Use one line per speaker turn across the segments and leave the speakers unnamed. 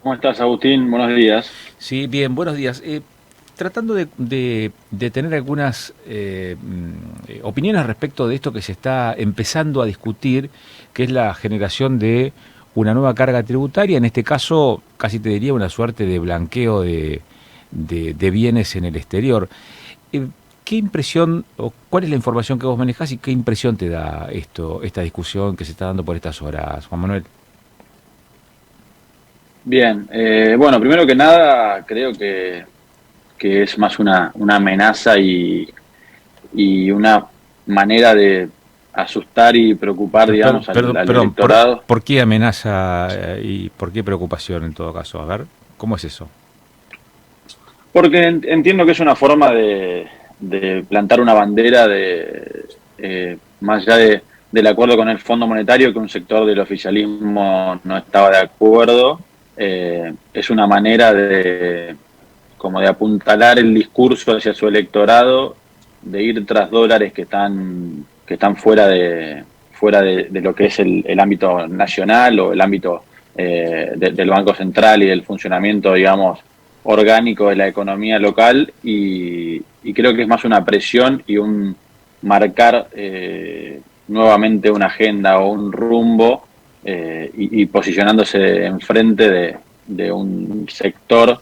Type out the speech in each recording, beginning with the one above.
¿Cómo estás, Agustín? Buenos días.
Sí, bien, buenos días. Tratando de tener algunas opiniones respecto de esto que se está empezando a discutir, que es la generación de una nueva carga tributaria, en este caso casi te diría una suerte de blanqueo de bienes en el exterior. Eh, ¿Qué impresión o cuál es la información que vos manejás y qué impresión te da esta discusión que se está dando por estas horas, Juan Manuel?
Bien, bueno, primero que nada, creo que es más una amenaza y una manera de asustar y preocupar, digamos, al
Perdón,
electorado,
¿por qué amenaza y por qué preocupación en todo caso? A ver, ¿cómo es eso?
porque entiendo que es una forma de plantar una bandera más allá del acuerdo con el Fondo Monetario, que un sector del oficialismo no estaba de acuerdo. Es una manera como de apuntalar el discurso hacia su electorado, de ir tras dólares que están fuera de lo que es el ámbito nacional o el ámbito del Banco Central y del funcionamiento, digamos, orgánico de la economía local, y creo que es más una presión y un marcar nuevamente una agenda o un rumbo, y posicionándose enfrente de un sector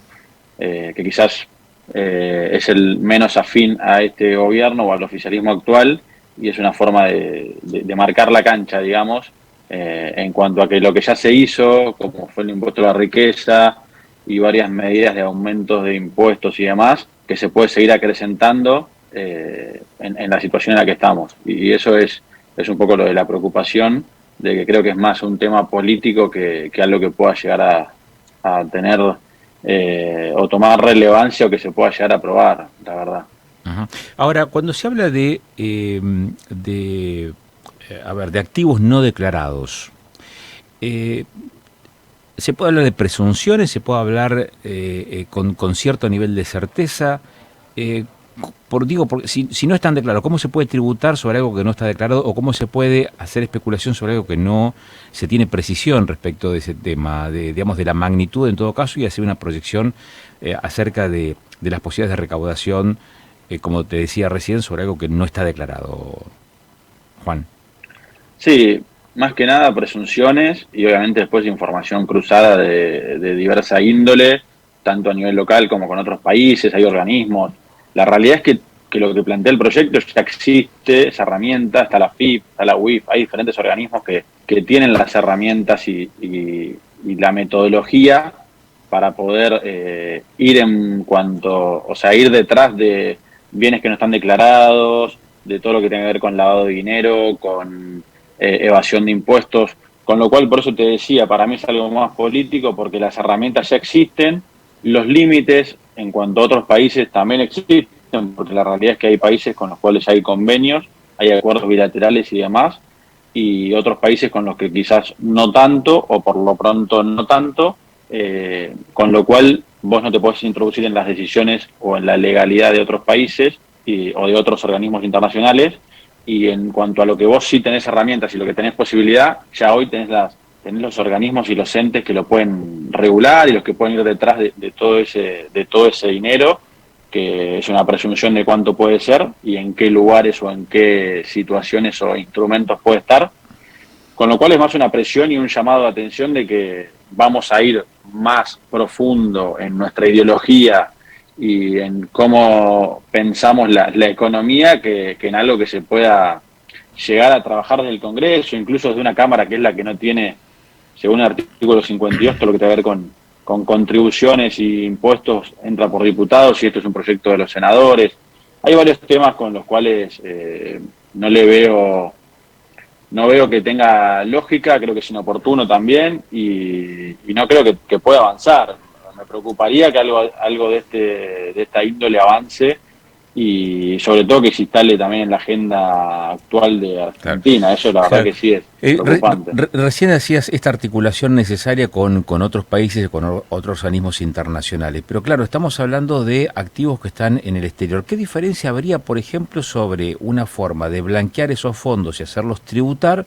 que quizás es el menos afín a este gobierno o al oficialismo actual, y es una forma de marcar la cancha, digamos, en cuanto a que lo que ya se hizo, como fue el impuesto a la riqueza y varias medidas de aumentos de impuestos y demás, que se puede seguir acrecentando en la situación en la que estamos. Y eso es un poco lo de la preocupación, de que creo que es más un tema político que algo que pueda llegar a tener o tomar relevancia o que se pueda llegar a probar, la verdad.
Ajá. Ahora, cuando se habla a ver, de activos no declarados, eh, se puede hablar de presunciones, se puede hablar con cierto nivel de certeza. Eh, si no están declarados, ¿cómo se puede tributar sobre algo que no está declarado o cómo se puede hacer especulación sobre algo que no se tiene precisión respecto de ese tema, digamos, de la magnitud en todo caso y hacer una proyección acerca de las posibilidades de recaudación, como te decía recién, sobre algo que no está declarado, Juan?
Sí, más que nada presunciones y obviamente después información cruzada de diversa índole, tanto a nivel local como con otros países, hay organismos. La realidad es que lo que plantea el proyecto ya existe, esa herramienta, está la FIP, está la UIF, hay diferentes organismos que tienen las herramientas y la metodología para poder ir o sea, ir detrás de bienes que no están declarados, de todo lo que tenga que ver con lavado de dinero, con evasión de impuestos, con lo cual por eso te decía, para mí es algo más político porque las herramientas ya existen, los límites en cuanto a otros países también existen, porque la realidad es que hay países con los cuales hay convenios, hay acuerdos bilaterales y demás, y otros países con los que quizás no tanto, o por lo pronto no tanto, con lo cual vos no te podés introducir en las decisiones o en la legalidad de otros países o de otros organismos internacionales. Y en cuanto a lo que vos sí tenés herramientas y lo que tenés posibilidad, ya hoy tenés los organismos y los entes que lo pueden regular y los que pueden ir detrás de todo ese dinero, que es una presunción de cuánto puede ser y en qué lugares o en qué situaciones o instrumentos puede estar, con lo cual es más una presión y un llamado de atención de que vamos a ir más profundo en nuestra ideología y en cómo pensamos la economía, que en algo que se pueda llegar a trabajar desde el Congreso, incluso desde una Cámara que es la que no tiene, según el artículo 52, todo lo que tiene que ver con contribuciones y impuestos entra por diputados, y esto es un proyecto de los senadores. Hay varios temas con los cuales no le veo no veo que tenga lógica, creo que es inoportuno también, y no creo que pueda avanzar. Me preocuparía que algo de esta índole avance, y sobre todo que se instale también en la agenda actual de
Claro.
Argentina. Eso la verdad
Claro.
que sí es preocupante.
Recién hacías esta articulación necesaria con otros países y con otros organismos internacionales, pero claro, estamos hablando de activos que están en el exterior. ¿Qué diferencia habría, por ejemplo, sobre una forma de blanquear esos fondos y hacerlos tributar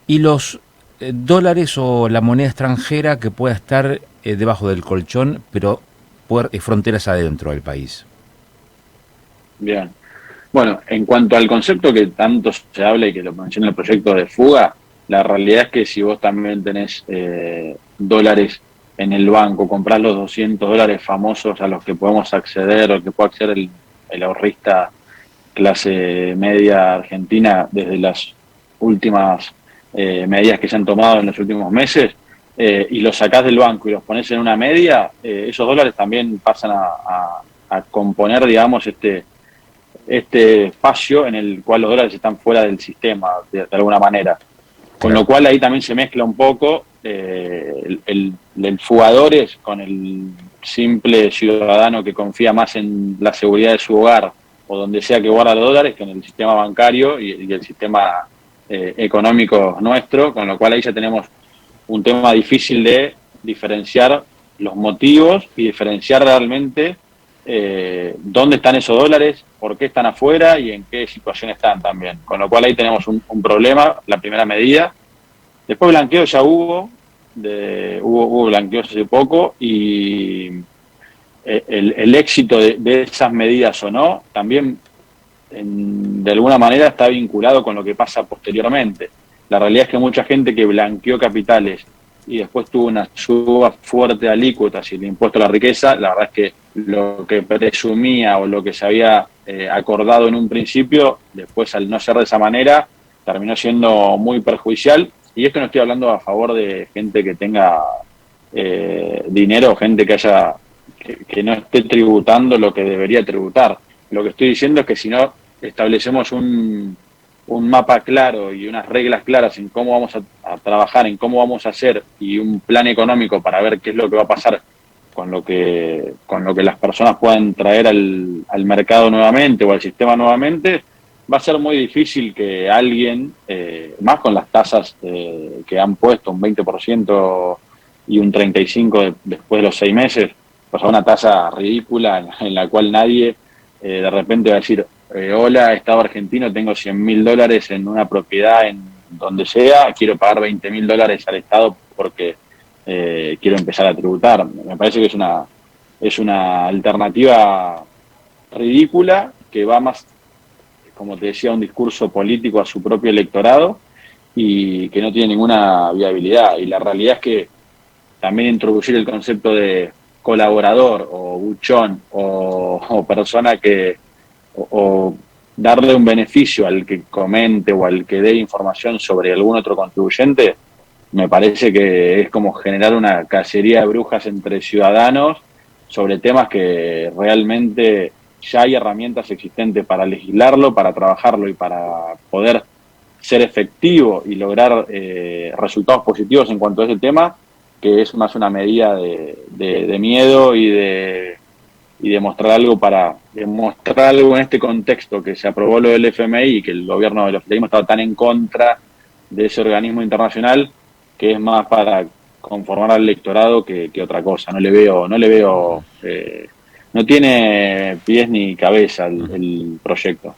y los dólares o la moneda extranjera que pueda estar debajo del colchón, pero por fronteras adentro del país.
Bien. Bueno, en cuanto al concepto que tanto se habla y que lo menciona el proyecto de fuga, la realidad es que si vos también tenés dólares en el banco, comprás los $200 famosos a los que podemos acceder o que puede acceder el ahorrista clase media argentina desde las últimas medidas que se han tomado en los últimos meses, y los sacás del banco y los pones en una media, esos dólares también pasan a componer, digamos, este espacio en el cual los dólares están fuera del sistema, de alguna manera. Con
Claro.
lo cual ahí también se mezcla un poco el fugadores con el simple ciudadano que confía más en la seguridad de su hogar o donde sea que guarda los dólares que en el sistema bancario y el sistema económico nuestro, con lo cual ahí ya tenemos un tema difícil de diferenciar los motivos y diferenciar realmente dónde están esos dólares, por qué están afuera y en qué situación están también. Con lo cual ahí tenemos un problema, la primera medida. Después blanqueo ya hubo blanqueos hace poco y el éxito de esas medidas o no también de alguna manera está vinculado con lo que pasa posteriormente. La realidad es que mucha gente que blanqueó capitales y después tuvo una suba fuerte de alícuotas y el impuesto a la riqueza, la verdad es que lo que presumía o lo que se había acordado en un principio, después al no ser de esa manera, terminó siendo muy perjudicial. Y esto no estoy hablando a favor de gente que tenga dinero, gente que no esté tributando lo que debería tributar. Lo que estoy diciendo es que si no establecemos un mapa claro y unas reglas claras en cómo vamos a trabajar, en cómo vamos a hacer y un plan económico para ver qué es lo que va a pasar con lo que las personas puedan traer al mercado nuevamente o al sistema nuevamente, va a ser muy difícil que alguien, más con las tasas que han puesto, un 20% y un 35% después de los 6 meses, pues a una tasa ridícula en la cual nadie de repente va a decir, hola, Estado argentino, tengo $100.000 en una propiedad en donde sea, quiero pagar $20.000 al Estado porque quiero empezar a tributar. Me parece que es una alternativa ridícula que va más, como te decía, un discurso político a su propio electorado y que no tiene ninguna viabilidad. Y la realidad es que también introducir el concepto de colaborador o buchón o persona que o darle un beneficio al que comente o al que dé información sobre algún otro contribuyente, me parece que es como generar una cacería de brujas entre ciudadanos sobre temas que realmente ya hay herramientas existentes para legislarlo, para trabajarlo y para poder ser efectivo y lograr resultados positivos en cuanto a ese tema, que es más una medida de miedo y de mostrar algo para demostrar algo en este contexto que se aprobó lo del FMI y que el gobierno del oficialismo estaba tan en contra de ese organismo internacional, que es más para conformar al electorado que otra cosa. No le veo, no tiene pies ni cabeza el proyecto.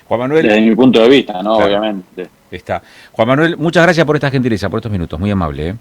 Juan Manuel,
Desde mi punto de vista, ¿no?
claro,
Obviamente.
está. Juan Manuel, muchas gracias por esta gentileza, por estos minutos, muy amable, ¿eh?